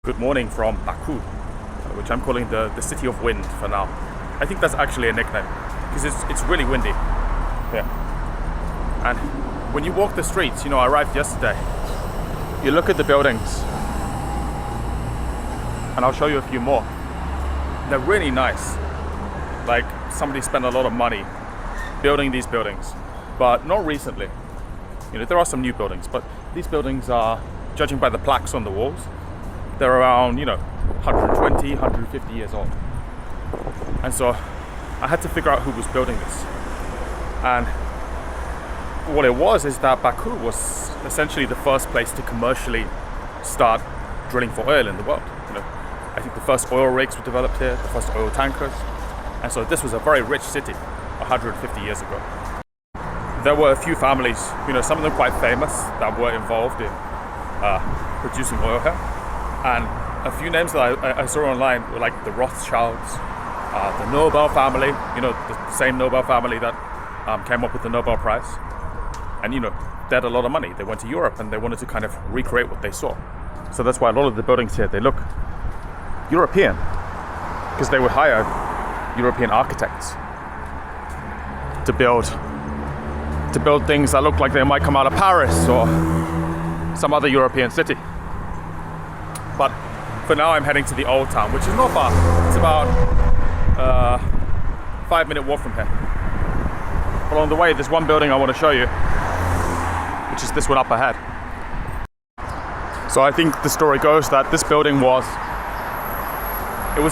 Good morning from Baku, which I'm calling the city of wind for now. I think that's actually a nickname because it's really windy here. And when you walk the streets, I arrived yesterday, you look at the buildings, and I'll show you a few more. They're really nice. Like, somebody spent a lot of money building these buildings, but not recently. There are some new buildings, but these buildings are, judging by the plaques on the walls, they're around, 120, 150 years old. And so I had to figure out who was building this. And what it was is that Baku was essentially the first place to commercially start drilling for oil in the world. I think the first oil rigs were developed here, the first oil tankers. And so this was a very rich city 150 years ago. There were a few families, some of them quite famous, that were involved in producing oil here. And a few names that I saw online were like the Rothschilds, the Nobel family, the same Nobel family that came up with the Nobel Prize. And, they had a lot of money. They went to Europe and they wanted to kind of recreate what they saw. So that's why a lot of the buildings here, they look European, because they would hire European architects to build things that look like they might come out of Paris or some other European city. But for now, I'm heading to the old town, which is not far. It's about a 5-minute walk from here. Along the way, there's one building I want to show you, which is this one up ahead. So I think the story goes that this building was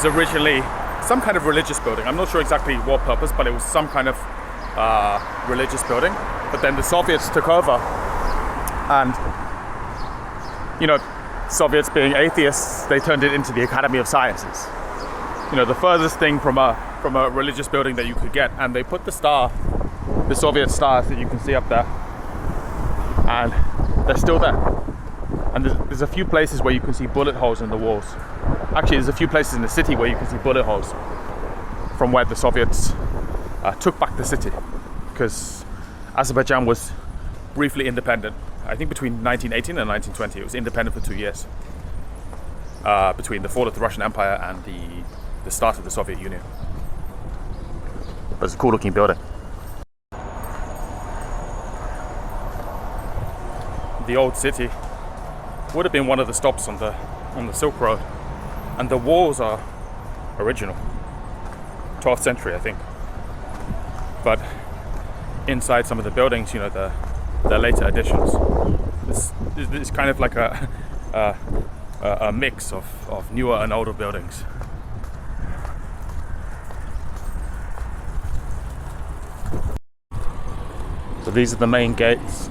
originally some kind of religious building. I'm not sure exactly what purpose, but it was some kind of religious building. But then the Soviets took over, and Soviets being atheists, they turned it into the Academy of Sciences. The furthest thing from a religious building that you could get, and they put the Soviet stars that you can see up there, and they're still there. And there's a few places where you can see bullet holes in the walls. Actually, there's a few places in the city where you can see bullet holes from where the Soviets took back the city, because Azerbaijan was briefly independent. I think between 1918 and 1920, it was independent for 2 years, between the fall of the Russian Empire and the start of the Soviet Union. But it's a cool looking building. The old city would have been one of the stops on the Silk Road, and the walls are original, 12th century, I think. But inside some of the buildings, the later additions. It's kind of like a mix of newer and older buildings. So these are the main gates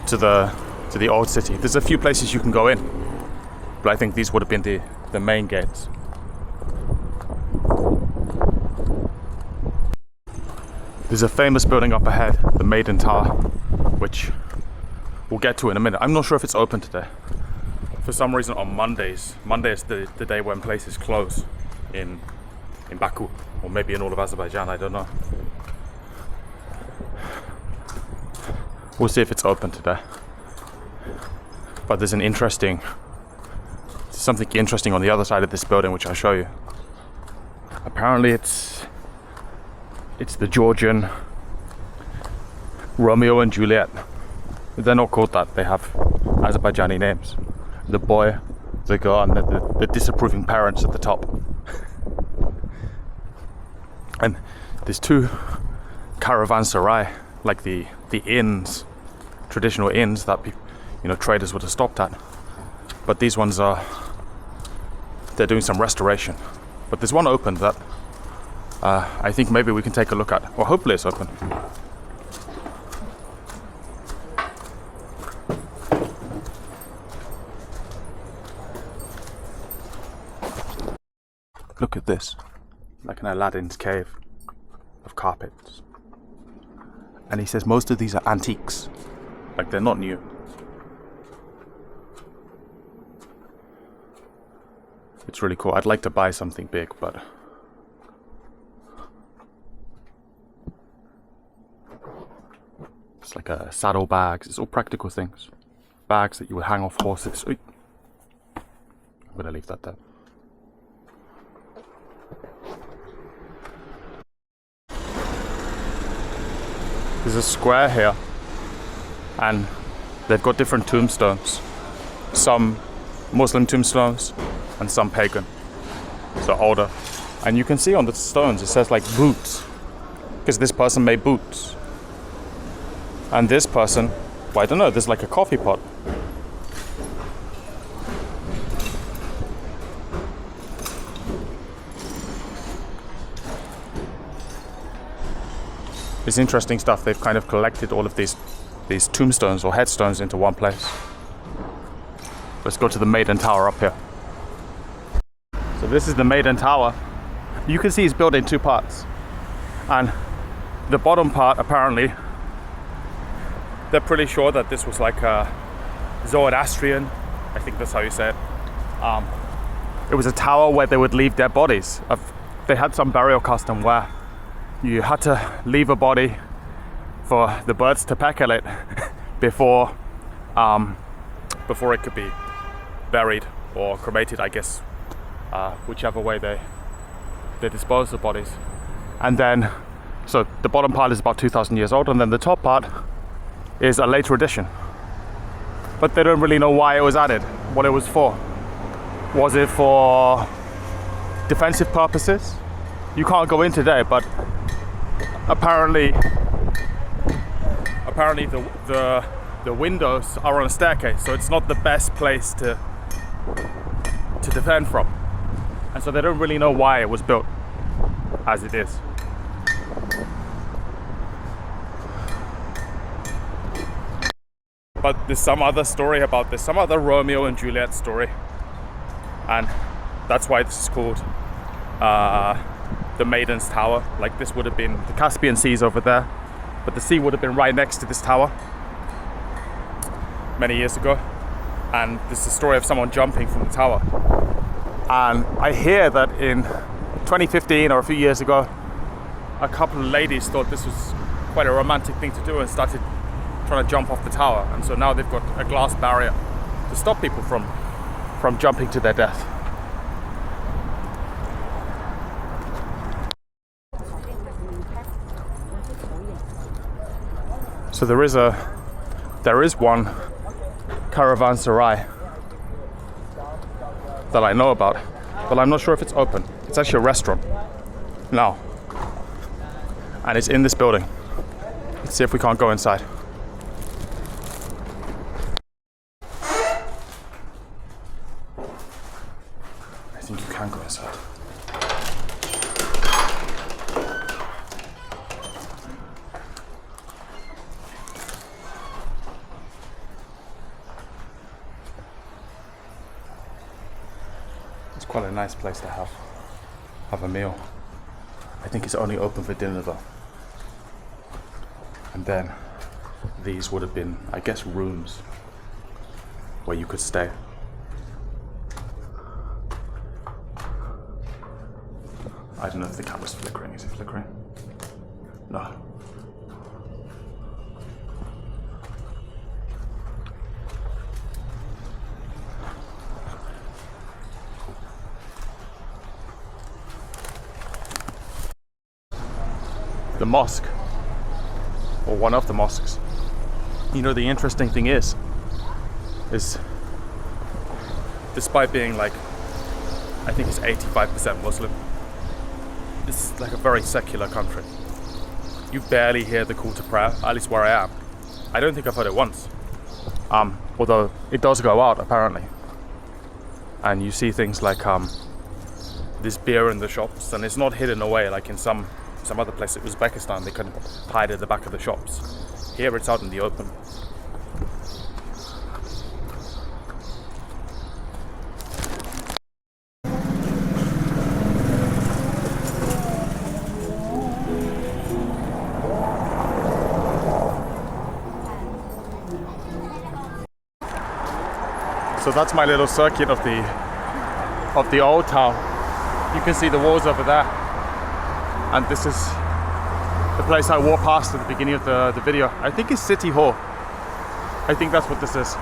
to the old city. There's a few places you can go in, but I think these would have been the main gates. There's a famous building up ahead, the Maiden Tower, which we'll get to in a minute. I'm not sure if it's open today. For some reason on Monday is the day when places close in Baku, or maybe in all of Azerbaijan, I don't know. We'll see if it's open today. But there's something interesting on the other side of this building, which I'll show you. Apparently it's the Georgian Romeo and Juliet. They're not called that, they have Azerbaijani names. The boy, the girl, and the disapproving parents at the top. And there's two Caravanserais, like the inns, traditional inns that traders would have stopped at. But these ones they're doing some restoration. But there's one open that I think maybe we can take a look at. Well, hopefully it's open. Look at this, like an Aladdin's cave of carpets. And he says most of these are antiques, like they're not new. It's really cool. I'd like to buy something big, but it's like a saddle bags. It's all practical things. Bags that you would hang off horses. I'm gonna leave that there. There's a square here, and they've got different tombstones. Some Muslim tombstones and some pagan, so older. And you can see on the stones it says like boots, because this person made boots. And this person, well, I don't know, there's like a coffee pot. It's interesting stuff. They've kind of collected all of these tombstones or headstones into one place. Let's go to the Maiden Tower up here. So this is the Maiden Tower. You can see it's built in two parts. And the bottom part, apparently, they're pretty sure that this was like a Zoroastrian, I think that's how you say it. It was a tower where they would leave dead bodies. They had some burial custom where you had to leave a body for the birds to peck at it before it could be buried or cremated, I guess, whichever way they dispose of bodies. And then, so the bottom part is about 2,000 years old, and then the top part is a later addition. But they don't really know why it was added, what it was for. Was it for defensive purposes? You can't go in today, but apparently the windows are on a staircase, so it's not the best place to defend from. And so they don't really know why it was built as it is. But there's some other story about this, some other Romeo and Juliet story, and that's why this is called the Maiden's Tower. Like, this would have been, the Caspian Sea's over there, but the sea would have been right next to this tower many years ago. And this is a story of someone jumping from the tower. And I hear that in 2015 or a few years ago, a couple of ladies thought this was quite a romantic thing to do and started trying to jump off the tower. And so now they've got a glass barrier to stop people from jumping to their death. So there is one Caravanserais that I know about, but I'm not sure if it's open. It's actually a restaurant now, and it's in this building. Let's see if we can't go inside. I think you can go inside. Quite a nice place to have a meal. I think it's only open for dinner though. And then these would have been, I guess, rooms where you could stay. I don't know if the camera's flickering. Is it flickering? No. The mosque, or one of the mosques. You know, the interesting thing is despite being like, I think it's 85% Muslim, it's like a very secular country. You barely hear the call to prayer, at least where I am. I don't think I've heard it once. Although it does go out apparently. And you see things like this beer in the shops, and it's not hidden away like in some other place in Uzbekistan. They can hide at the back of the shops. Here it's out in the open. So that's my little circuit of the old town. You can see the walls over there. And this is the place I walked past at the beginning of the video. I think it's City Hall. I think that's what this is.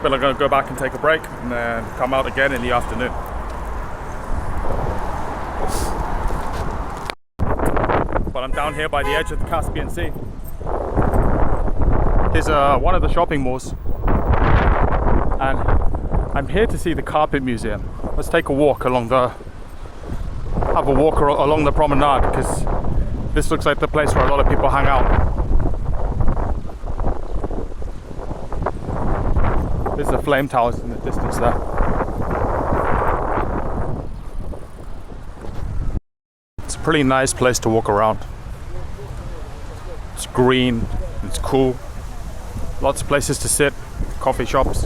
but I'm gonna go back and take a break and then come out again in the afternoon. But I'm down here by the edge of the Caspian Sea. Here's one of the shopping malls, and I'm here to see the carpet museum. Let's take a walk along the promenade, because this looks like the place where a lot of people hang out. There's the flame towers in the distance there. It's a pretty nice place to walk around. It's green, it's cool. Lots of places to sit, coffee shops.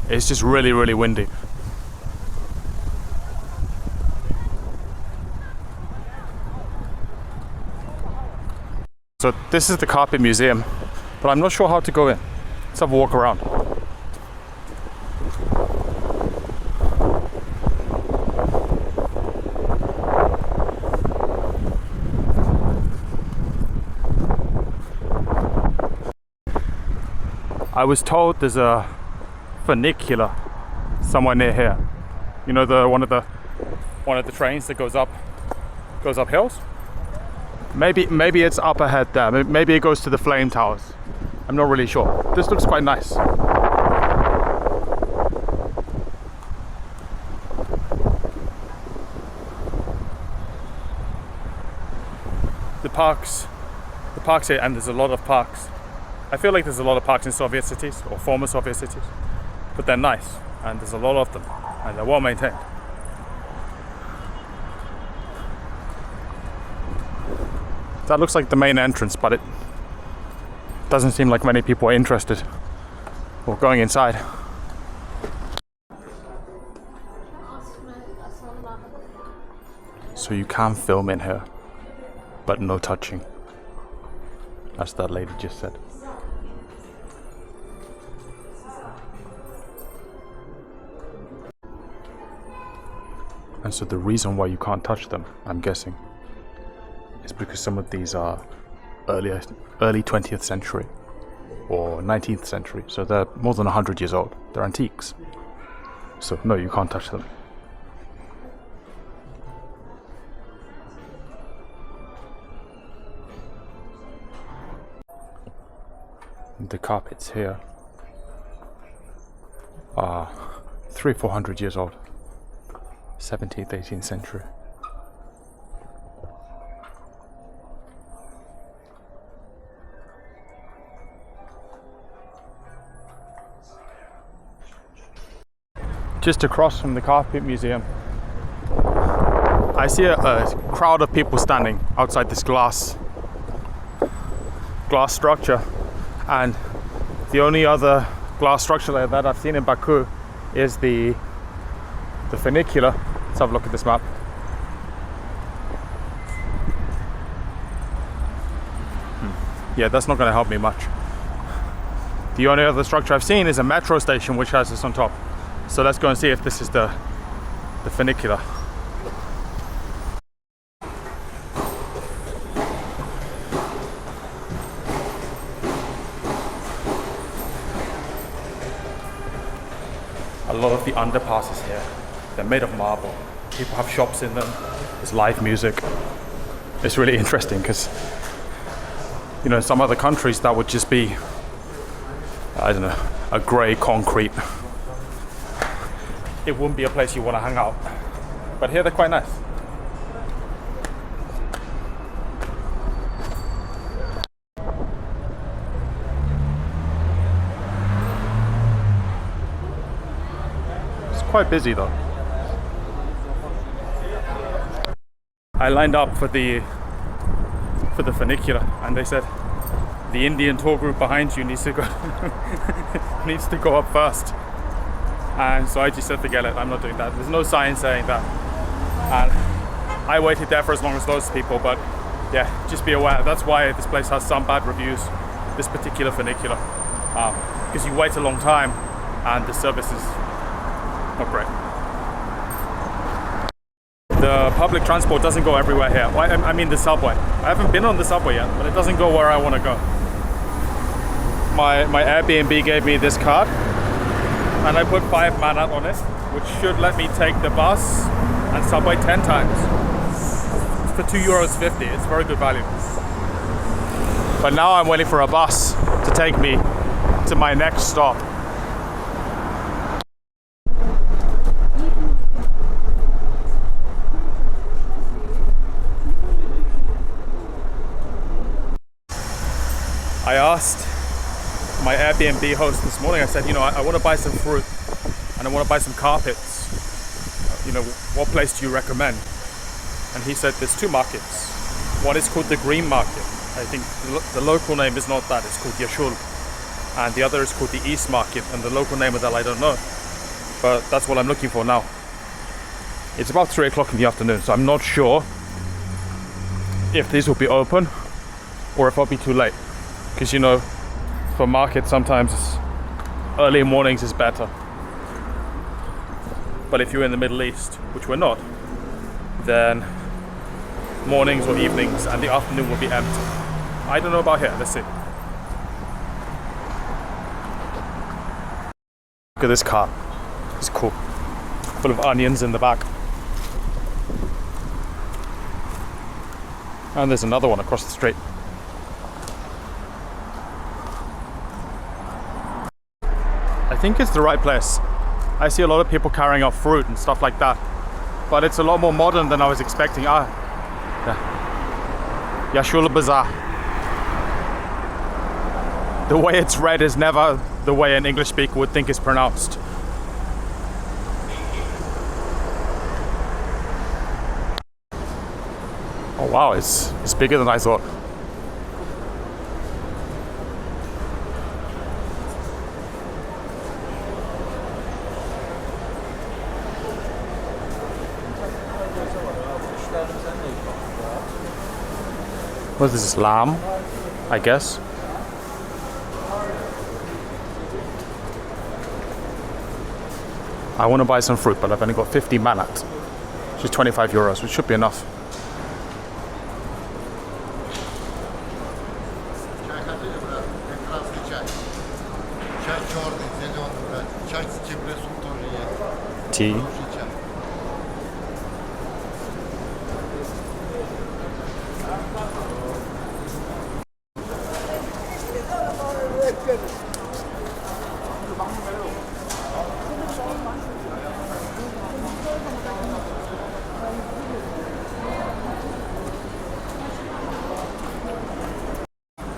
It's just really, really windy. So this is the carpet museum, but I'm not sure how to go in. Let's have a walk around. I was told there's a funicular somewhere near here. You know, one of the trains that goes up hills. Maybe it's up ahead there. Maybe it goes to the flame towers. I'm not really sure. This looks quite nice. The parks here, and there's a lot of parks. I feel like there's a lot of parks in Soviet cities or former Soviet cities, but they're nice and there's a lot of them and they're well maintained. That looks like the main entrance, but it doesn't seem like many people are interested or going inside. So you can film in here, but no touching. As that lady just said. And so the reason why you can't touch them, I'm guessing, is because some of these are early 20th century or 19th century, so they're more than 100 years old. They're antiques. So no, you can't touch them. The carpets here are 300-400 years old. 17th, 18th century. Just across from the carpet museum, I see a crowd of people standing outside this glass structure, and the only other glass structure like that I've seen in Baku is the funicular. Let's have a look at this map. Yeah, that's not going to help me much. The only other structure I've seen is a metro station which has this on top. So let's go and see if this is the funicular. A lot of the underpasses here, they're made of marble. People have shops in them. There's live music. It's really interesting because, you know, in some other countries that would just be, I don't know, a grey concrete. It wouldn't be a place you want to hang out. But here they're quite nice. It's quite busy though. I lined up for the funicular, and they said the Indian tour group behind you needs to go up first. And so I just said, forget it, I'm not doing that. There's no sign saying that. And I waited there for as long as those people, but yeah, just be aware. That's why this place has some bad reviews, this particular funicular, because you wait a long time and the service is not great. The public transport doesn't go everywhere here. I mean the subway. I haven't been on the subway yet, but it doesn't go where I want to go. my Airbnb gave me this card, and I put 5 mana on it, which should let me take the bus and subway 10 times for €2.50. It's very good value. But now I'm waiting for a bus to take me to my next stop. I asked my Airbnb host this morning, I said, I want to buy some fruit and I want to buy some carpets. What place do you recommend? And he said there's 2 markets. One is called the Green Market. I think the local name is not that, it's called Yashil. And the other is called the East Market, and the local name of that I don't know. But that's what I'm looking for now. It's about 3 o'clock in the afternoon, so I'm not sure if these will be open or if I'll be too late. Because for market sometimes early mornings is better. But if you're in the Middle East, which we're not, then mornings or evenings and the afternoon will be empty. I don't know about here, let's see. Look at this car, it's cool. Full of onions in the back. And there's another one across the street. I think it's the right place. I see a lot of people carrying off fruit and stuff like that, but it's a lot more modern than I was expecting. Yashil Bazaar. The way it's read is never the way an English speaker would think it's pronounced. Oh wow, it's bigger than I thought. What is this, lamb? I guess. I want to buy some fruit, but I've only got 50 manat, which is €25, which should be enough. Tea.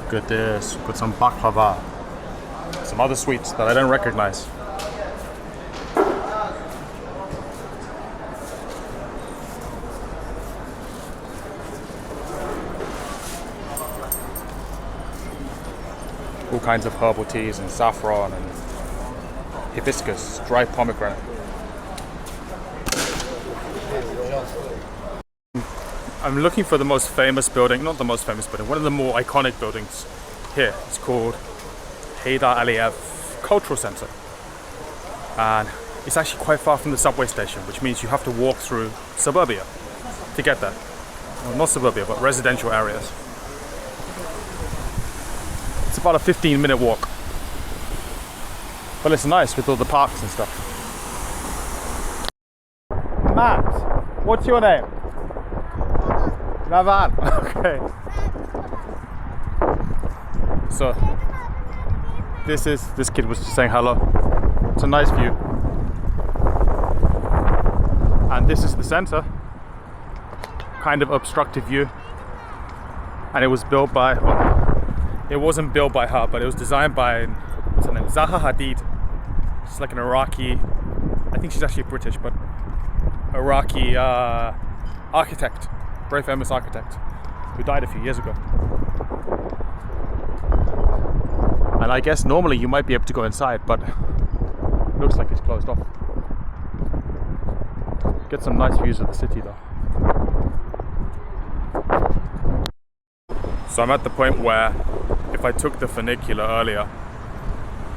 Look at this, got some baklava, some other sweets that I don't recognize. All kinds of herbal teas and saffron and hibiscus, dried pomegranate. I'm looking for the most famous building, not the most famous building, one of the more iconic buildings here. It's called Haydar Aliyev Cultural Center. And it's actually quite far from the subway station, which means you have to walk through suburbia to get there. Well, not suburbia, but residential areas. It's about a 15-minute walk. But it's nice with all the parks and stuff. Matt, what's your name? Ravan. Okay. So this kid was just saying hello. It's a nice view. And this is the center. Kind of obstructive view. And it was built by, well, it wasn't built by her, but it was designed by, what's her name? Zaha Hadid. She's like an Iraqi, I think she's actually British, but Iraqi architect. Very famous architect who died a few years ago. And I guess normally you might be able to go inside, but it looks like it's closed off. Get some nice views of the city though. So I'm at the point where if I took the funicular earlier,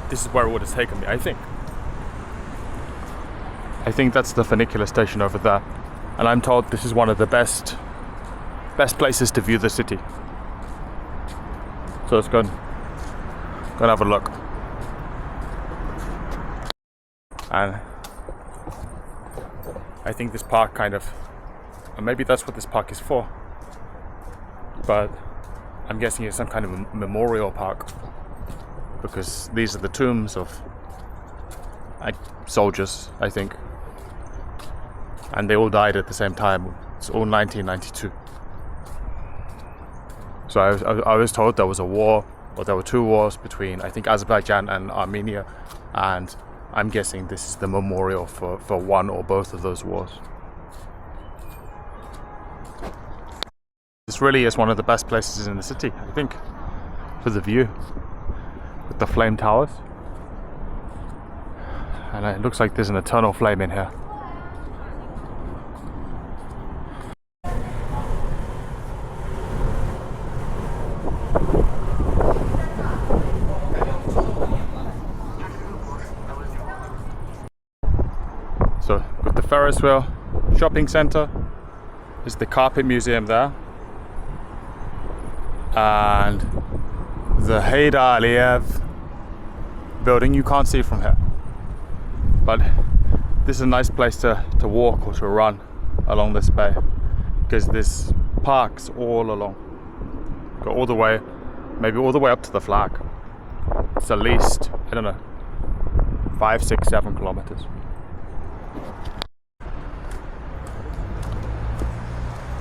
this is where it would have taken me, I think. I think that's the funicular station over there. And I'm told this is one of the best places to view the city. So let's go and Gonna have a look. And I think this park kind of, and maybe that's what this park is for, but I'm guessing it's some kind of a memorial park, because these are the tombs of soldiers, I think, and they all died at the same time. It's all 1992. So I was told there was a war, or there were two wars between, I think, Azerbaijan and Armenia, and I'm guessing this is the memorial for one or both of those wars. This really is one of the best places in the city, I think, for the view, with the flame towers. And it looks like there's an eternal flame in here. So, with the Ferris wheel, shopping center, is the carpet museum there, and the Heydar Aliyev building you can't see from here, but this is a nice place to walk or to run along this bay, because there's parks all along, go all the way, maybe all the way up to the flag. It's at least, I don't know, 5, 6, 7 kilometers.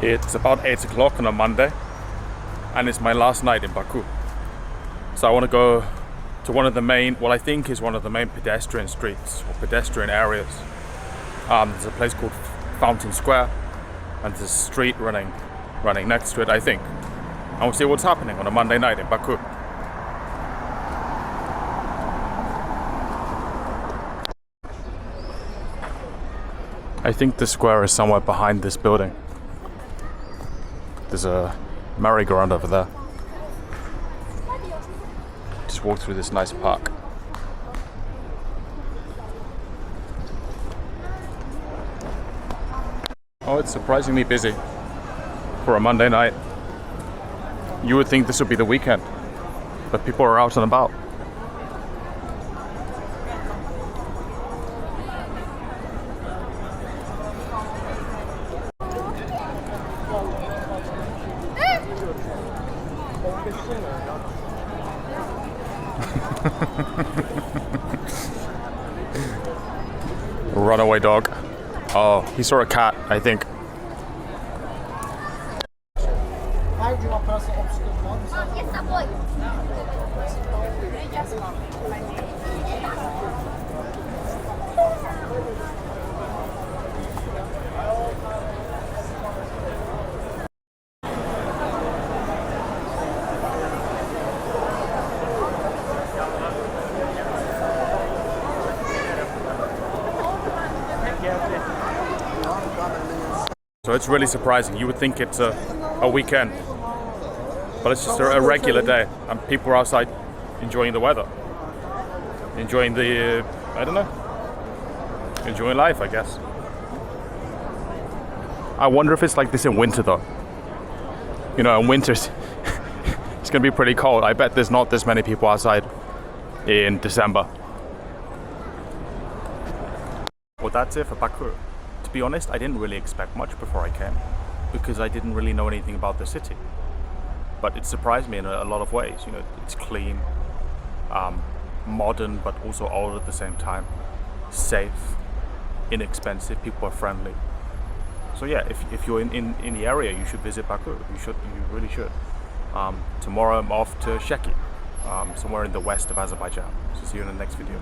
It's about 8 o'clock on a Monday, and it's my last night in Baku. So I want to go to one of the main, what I think is one of the main pedestrian streets or pedestrian areas. There's a place called Fountain Square, and there's a street running next to it, I think. I want to see what's happening on a Monday night in Baku. I think the square is somewhere behind this building. There's a merry-go-round over there. Just walk through this nice park. Oh, it's surprisingly busy for a Monday night. You would think this would be the weekend, but people are out and about. Runaway dog. Oh, he saw a cat, I think. So it's really surprising. You would think it's a weekend, but it's just a regular day, and people are outside enjoying the weather, enjoying the, I don't know, enjoying life, I guess. I wonder if it's like this in winter though. You know, in winters, it's gonna be pretty cold. I bet there's not this many people outside in December. Well, that's it for Baku. To be honest, I didn't really expect much before I came, because I didn't really know anything about the city. But it surprised me in a lot of ways. You know, it's clean, modern, but also old at the same time. Safe, inexpensive, people are friendly. So yeah, if you're in the area, you should visit Baku. You really should. Tomorrow I'm off to Sheki, somewhere in the west of Azerbaijan. So see you in the next video.